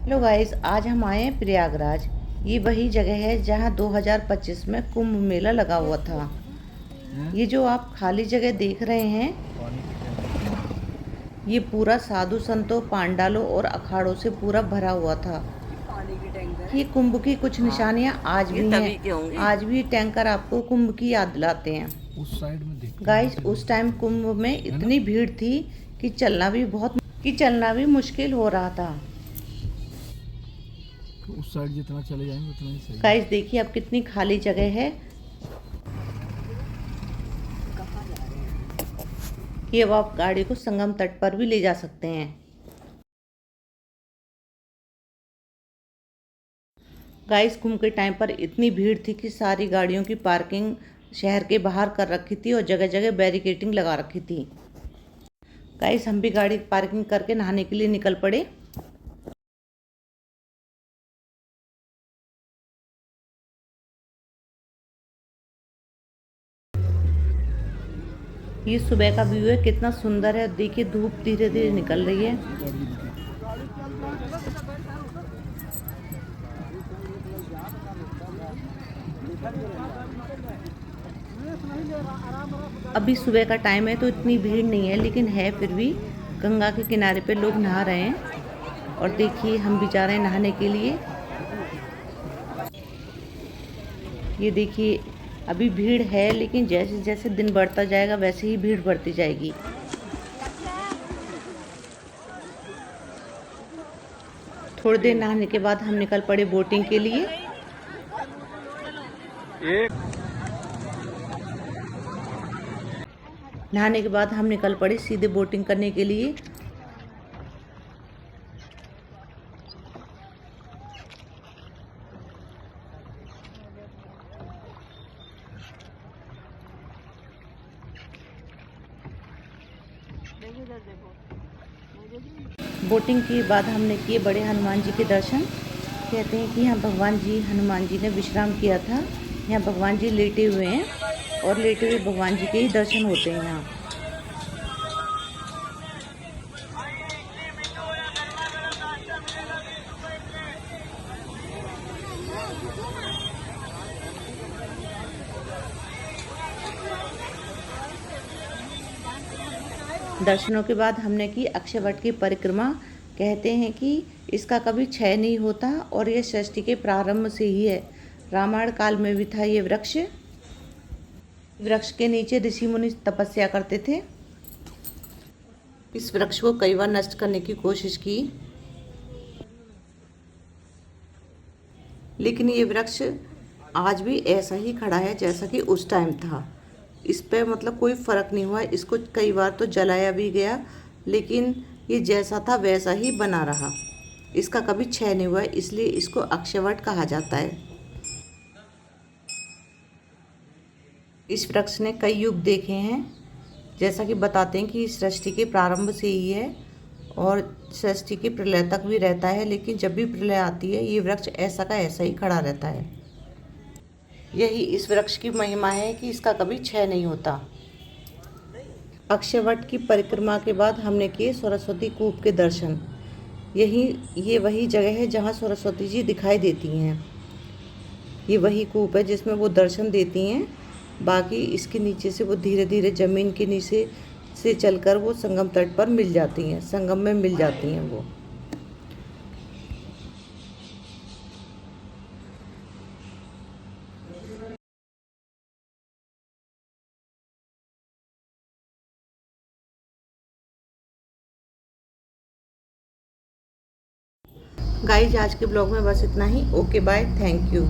Hello guys, आज हम आए हैं प्रयागराज। ये वही जगह है जहां 2025 में कुंभ मेला लगा हुआ था। ये जो आप खाली जगह देख रहे हैं, ये पूरा साधु संतों, पांडालों और अखाड़ों से पूरा भरा हुआ था। ये कुंभ की कुछ निशानियां आज भी हैं। आज भी टैंकर आपको कुंभ की याद दिलाते हैं। उस साइड में देखते गाइस, उस टाइम कुंभ में इतनी भीड़ थी कि चलना भी मुश्किल हो रहा था। तो उस साइड जितना चले जाएंगे उतना ही सही। गाइस देखिए, अब कितनी खाली जगह है कि अब आप गाड़ी को संगम तट पर भी ले जा सकते हैं। गाइस, कुंभ के टाइम पर इतनी भीड़ थी कि सारी गाड़ियों की पार्किंग शहर के बाहर कर रखी थी और जगह जगह बैरिकेटिंग लगा रखी थी। गाइस, हम भी गाड़ी पार्किंग करके नहाने के लिए निकल पड़े। ये सुबह का व्यू है, कितना सुंदर है। देखिए, धूप धीरे धीरे निकल रही है। अभी सुबह का टाइम है तो इतनी भीड़ नहीं है, लेकिन है फिर भी। गंगा के किनारे पे लोग नहा रहे हैं और देखिए, हम भी जा रहे हैं नहाने के लिए। ये देखिए, अभी भीड़ है, लेकिन जैसे जैसे दिन बढ़ता जाएगा वैसे ही भीड़ बढ़ती जाएगी। थोड़ी देर नहाने के बाद हम निकल पड़े बोटिंग के लिए। नहाने के बाद हम निकल पड़े सीधे बोटिंग करने के लिए। बोटिंग के बाद हमने किए बड़े हनुमान जी के दर्शन। कहते हैं कि यहाँ भगवान जी, हनुमान जी ने विश्राम किया था। यहाँ भगवान जी लेटे हुए हैं और लेटे हुए भगवान जी के ही दर्शन होते हैं यहाँ। दर्शनों के बाद हमने की अक्षय वट की परिक्रमा। कहते हैं कि इसका कभी क्षय नहीं होता और यह सृष्टि के प्रारंभ से ही है। रामायण काल में भी था ये वृक्ष। वृक्ष के नीचे ऋषि मुनि तपस्या करते थे। इस वृक्ष को कई बार नष्ट करने की कोशिश की, लेकिन ये वृक्ष आज भी ऐसा ही खड़ा है जैसा कि उस टाइम था। इस पे मतलब कोई फ़र्क नहीं हुआ। इसको कई बार तो जलाया भी गया, लेकिन ये जैसा था वैसा ही बना रहा। इसका कभी क्षय नहीं हुआ, इसलिए इसको अक्षयवट कहा जाता है। इस वृक्ष ने कई युग देखे हैं। जैसा कि बताते हैं कि सृष्टि के प्रारंभ से ही है और सृष्टि के प्रलय तक भी रहता है, लेकिन जब भी प्रलय आती है ये वृक्ष ऐसा का ऐसा ही खड़ा रहता है। यही इस वृक्ष की महिमा है कि इसका कभी क्षय नहीं होता। अक्षयवट की परिक्रमा के बाद हमने किए सरस्वती कूप के दर्शन। ये वही जगह है जहाँ सरस्वती जी दिखाई देती हैं। ये वही कूप है जिसमें वो दर्शन देती हैं। बाकी इसके नीचे से वो धीरे धीरे ज़मीन के नीचे से चलकर वो संगम तट पर मिल जाती हैं, संगम में मिल जाती हैं वो। गाइज, आज के ब्लॉग में बस इतना ही। Okay, bye, thank you.